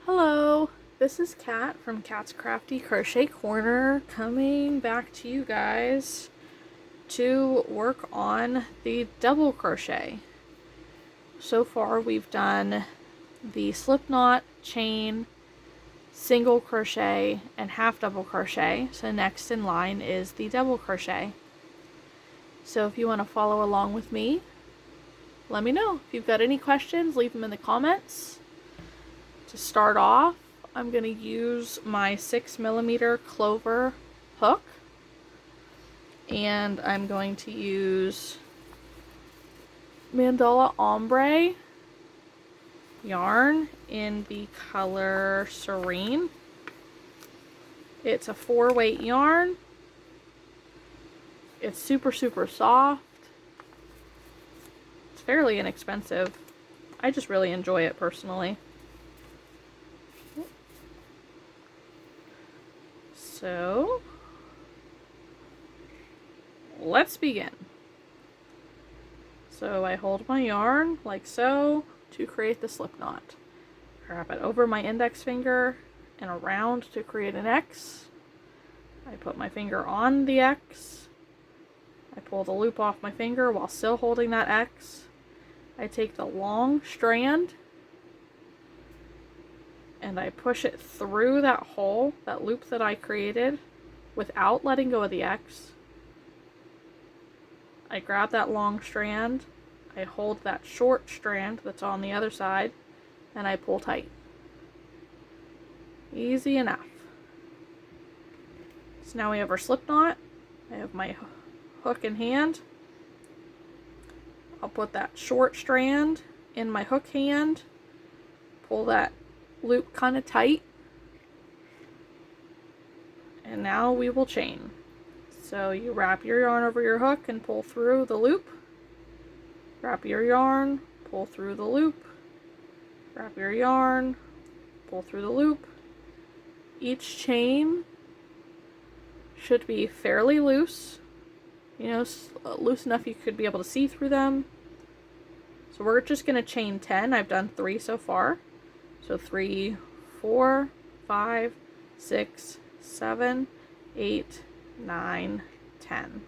Hello, this is Kat from Kat's Crafty Crochet Corner coming back to you guys to work on the double crochet. So far we've done the slip knot, chain, single crochet, and half double crochet. So next in line is the double crochet. So if you want to follow along with me, let me know. If you've got any questions, leave them in the comments. To start off, I'm going to use my 6mm clover hook, and I'm going to use Mandala Ombre yarn in the color Serene. It's a 4-weight yarn. It's super soft. It's fairly inexpensive. I just really enjoy it personally. So, let's begin. So I hold my yarn like so to create the slip knot. Wrap it over my index finger and around to create an X. I put my finger on the X. I pull the loop off my finger while still holding that X. I take the long strand and I push it through that hole, that loop that I created, without letting go of the X. I grab that long strand, I hold that short strand that's on the other side, and I pull tight. Easy enough. So now we have our slip knot. I have my hook in hand. I'll put that short strand in my hook hand, pull that loop kind of tight, and now we will chain. So you wrap your yarn over your hook and pull through the loop, wrap your yarn, pull through the loop, wrap your yarn, pull through the loop. Each chain should be fairly loose, loose enough you could be able to see through them. So we're just going to chain 10. I've done 3 so far. So 3, 4, 5, 6, 7, 8, 9, 10.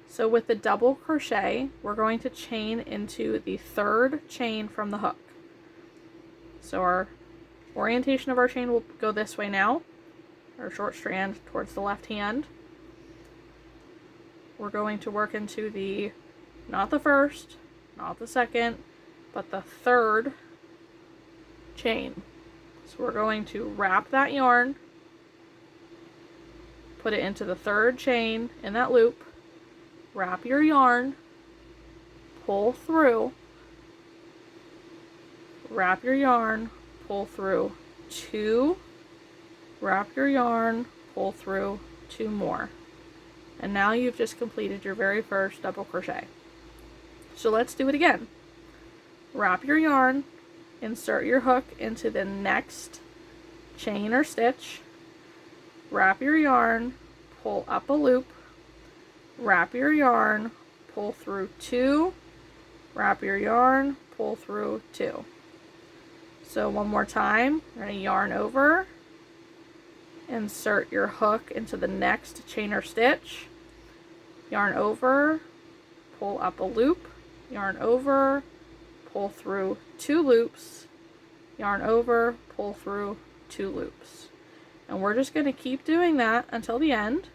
So with the double crochet, we're going to chain into the third chain from the hook. So our orientation of our chain will go this way now. Our short strand towards the left hand. We're going to work into not the first, not the second, but the third chain. So we're going to wrap that yarn, put it into the third chain in that loop, wrap your yarn, pull through, wrap your yarn, pull through 2, wrap your yarn, pull through 2 more. And now you've just completed your very first double crochet. So let's do it again. Wrap your yarn, insert your hook into the next chain or stitch, wrap your yarn, pull up a loop, wrap your yarn, pull through 2, wrap your yarn, pull through 2. So one more time, we're going to yarn over, insert your hook into the next chain or stitch, yarn over, pull up a loop, yarn over, pull through 2 loops, yarn over, pull through 2 loops. And we're just going to keep doing that until the end.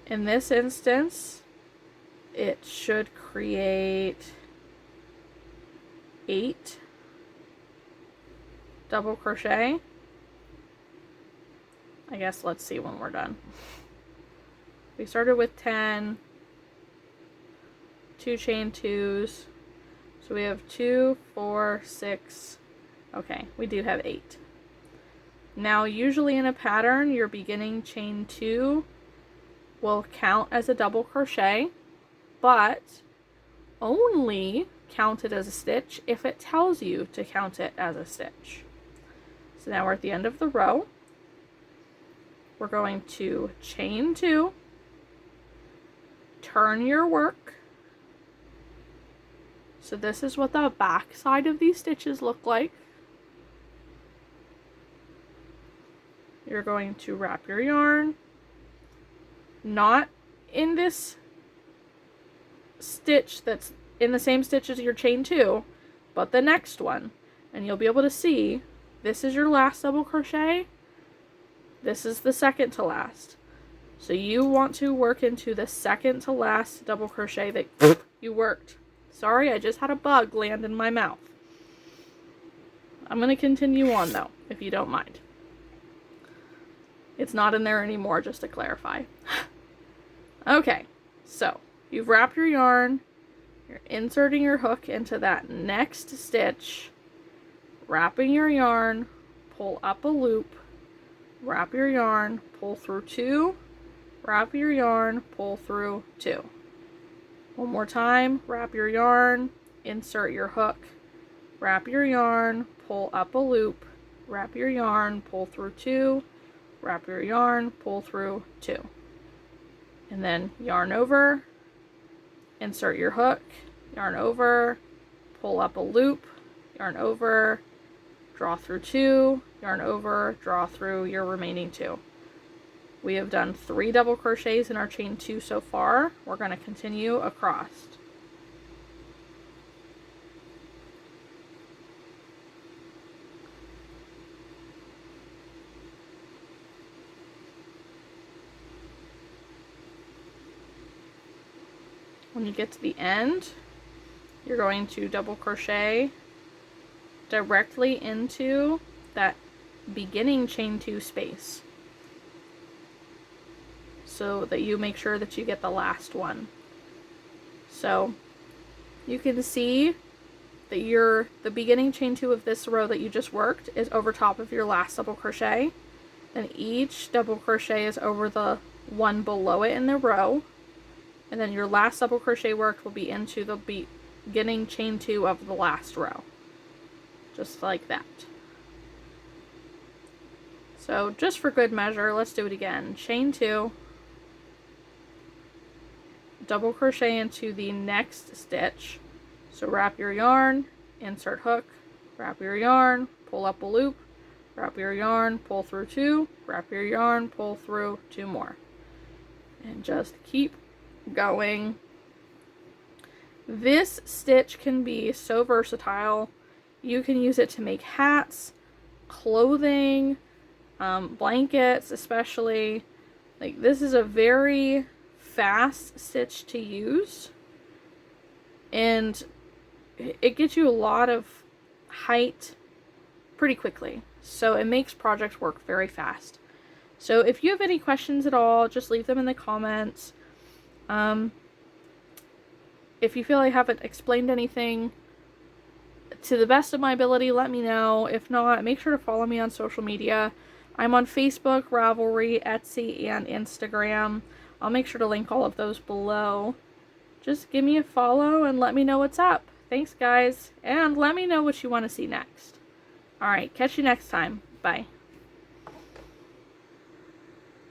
In this instance, it should create 8 double crochet. I guess let's see when we're done. We started with 10, 2 chain 2s. So we have 2, 4, 6. Okay, we do have 8. Now, usually in a pattern, your beginning chain 2 will count as a double crochet, but only count it as a stitch if it tells you to count it as a stitch. So now we're at the end of the row. We're going to chain 2, turn your work. So this is what the back side of these stitches look like. you're going to wrap your yarn, not in this stitch that's in the same stitch as your chain 2, but the next one. And you'll be able to see this is your last double crochet, this is the second to last. So you want to work into the second to last double crochet that you worked. Sorry, I just had a bug land in my mouth. I'm going to continue on though, if you don't mind. It's not in there anymore, just to clarify. Okay, so you've wrapped your yarn, you're inserting your hook into that next stitch, wrapping your yarn, pull up a loop, wrap your yarn, pull through 2, wrap your yarn, pull through 2. One more time, wrap your yarn, insert your hook, wrap your yarn, pull up a loop, wrap your yarn, pull through 2, wrap your yarn, pull through 2. And then yarn over, insert your hook, yarn over, pull up a loop, yarn over, draw through 2, yarn over, draw through your remaining 2. We have done 3 double crochets in our chain 2 so far. We're going to continue across. When you get to the end, you're going to double crochet directly into that beginning chain 2 space, so that you make sure that you get the last one. So you can see that the beginning chain 2 of this row that you just worked is over top of your last double crochet, and each double crochet is over the one below it in the row, and then your last double crochet worked will be into the beginning chain 2 of the last row, just like that. So just for good measure, let's do it again. Chain 2, double crochet into the next stitch. So wrap your yarn, insert hook, wrap your yarn, pull up a loop, wrap your yarn, pull through 2, wrap your yarn, pull through 2 more. And just keep going. This stitch can be so versatile. You can use it to make hats, clothing, blankets especially. Like, this is a very fast stitch to use, and it gets you a lot of height pretty quickly, so it makes projects work very fast. So if you have any questions at all, just leave them in the comments. If you feel I haven't explained anything to the best of my ability, let me know. If not, make sure to follow me on social media. I'm on Facebook, Ravelry, Etsy, and Instagram. I'll make sure to link all of those below. Just give me a follow and let me know what's up. Thanks, guys. And let me know what you want to see next. Alright, catch you next time. Bye.